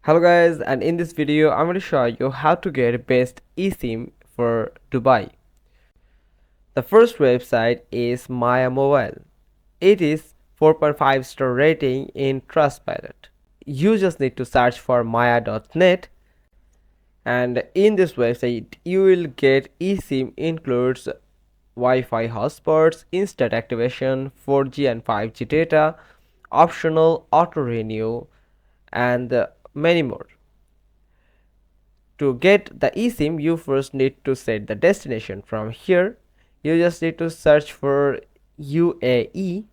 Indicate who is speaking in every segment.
Speaker 1: Hello guys, and in this video I'm going to show you how to get best eSIM for Dubai. The first website is Maya Mobile. It is 4.5 star rating in Trustpilot. You just need to search for maya.net, and in this website you will get eSIM includes Wi-Fi hotspots, instant activation, 4G and 5G data, optional auto renew, and many more. To get the eSIM, you first need to set the destination. From here, you just need to search for UAE.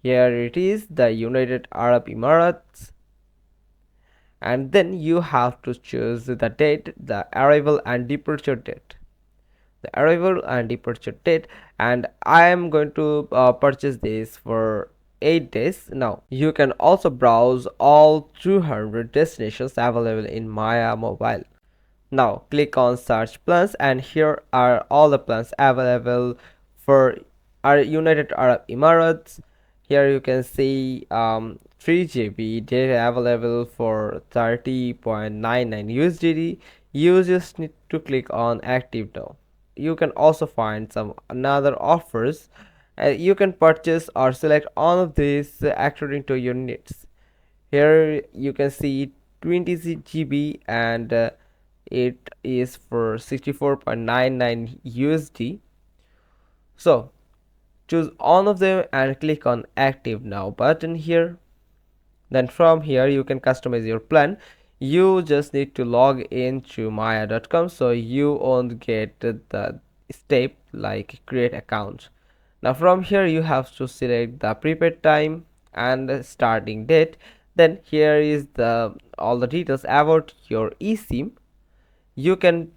Speaker 1: Here it is, the United Arab Emirates. And then you have to choose the date, the arrival and departure date. The arrival and departure date, and I am going to purchase this for 8 days. Now you can also browse all 200 destinations available in Maya Mobile. Now click on search plans, and here are all the plans available for our United Arab Emirates. Here you can see 3 GB data available for 30.99 USDT. You just need to click on active now. You can also find some another offers. You can purchase or select all of these according to your needs. Here you can see 20 GB, and it is for 64.99 USD. So choose all of them and click on active now button here. Then from here you can customize your plan. You just need to log into maya.com, so you won't get the step like create account. Now from here you have to select the prepaid time and starting date. Then here is the all the details about your eSIM. You can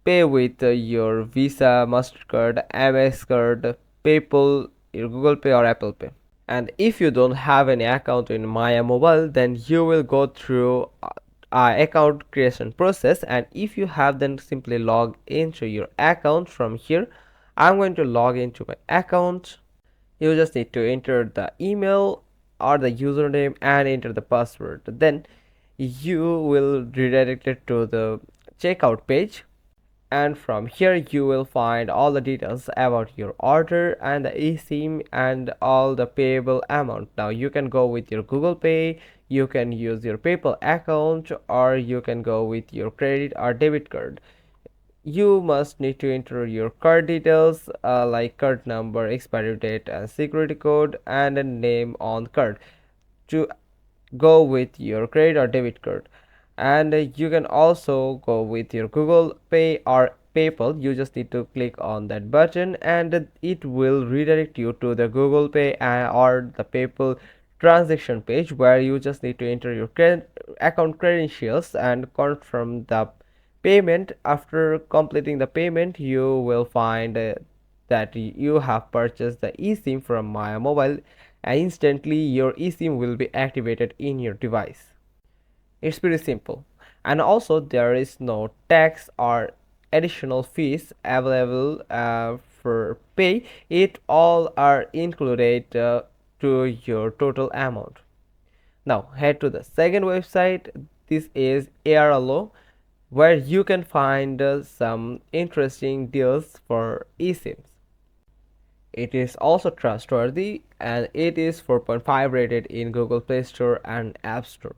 Speaker 1: pay with your Visa, Mastercard, Amex card, PayPal, your Google Pay or Apple Pay. And if you don't have any account in Maya Mobile, then you will go through account creation process, and if you have, then simply log into your account. From here I'm going to log into my account. You just need to enter the email or the username and enter the password. Then you will redirect it to the checkout page, and from here you will find all the details about your order and the eSIM and all the payable amount. Now you can go with your Google Pay, you can use your PayPal account, or you can go with your credit or debit card. You must need to enter your card details like card number, expiry date and security code, and a name on card to go with your credit or debit card. And you can also go with your Google Pay or PayPal. You just need to click on that button, and it will redirect you to the Google Pay or the PayPal transaction page, where you just need to enter your account credentials and confirm the payment. After completing the payment, you will find that you have purchased the eSIM from Maya Mobile, and instantly your eSIM will be activated in your device. It's pretty simple. And also there is no tax or additional fees available for pay. It all are included to your total amount. Now head to the second website. This is AirAllo, where you can find some interesting deals for eSIMs. It is also trustworthy, and it is 4.5 rated in Google Play Store and App Store.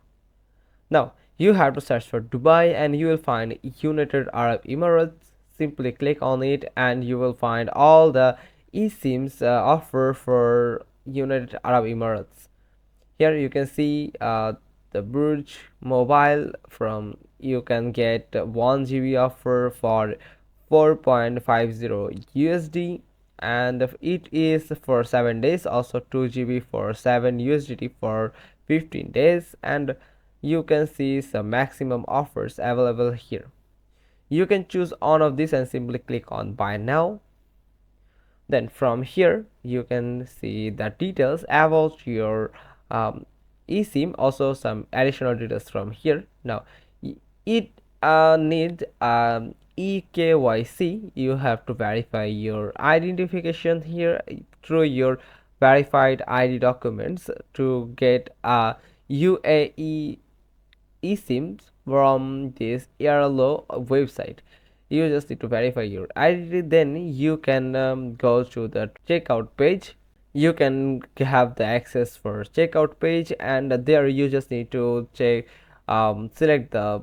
Speaker 1: Now you have to search for Dubai, and you will find United Arab Emirates. Simply click on it and you will find all the eSIMs offer for United Arab Emirates. Here you can see the Burj Mobile. From you can get 1 GB offer for 4.50 USD, and it is for 7 days. Also 2 GB for 7 USDT for 15 days, and you can see some maximum offers available here. You can choose one of these and simply click on buy now. Then from here you can see the details about your eSIM, also some additional details from here. Now it needs eKYC. You have to verify your identification here through your verified ID documents to get a UAE eSIMs from this Airalo website. You just need to verify your identity. Then you can go to the checkout page. You can have the access for checkout page, and there you just need to select the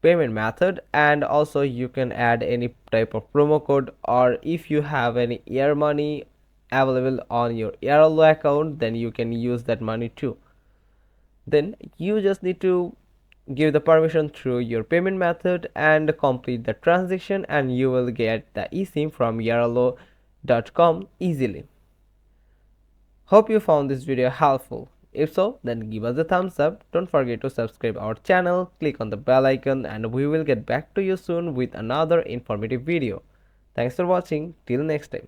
Speaker 1: payment method, and also you can add any type of promo code, or if you have any air money available on your Airalo account, then you can use that money too. Then you just need to give the permission through your payment method and complete the transaction, and you will get the eSIM from Airalo.com easily. Hope you found this video helpful. If so, then give us a thumbs up. Don't forget to subscribe our channel, click on the bell icon, and we will get back to you soon with another informative video. Thanks for watching. Till next time.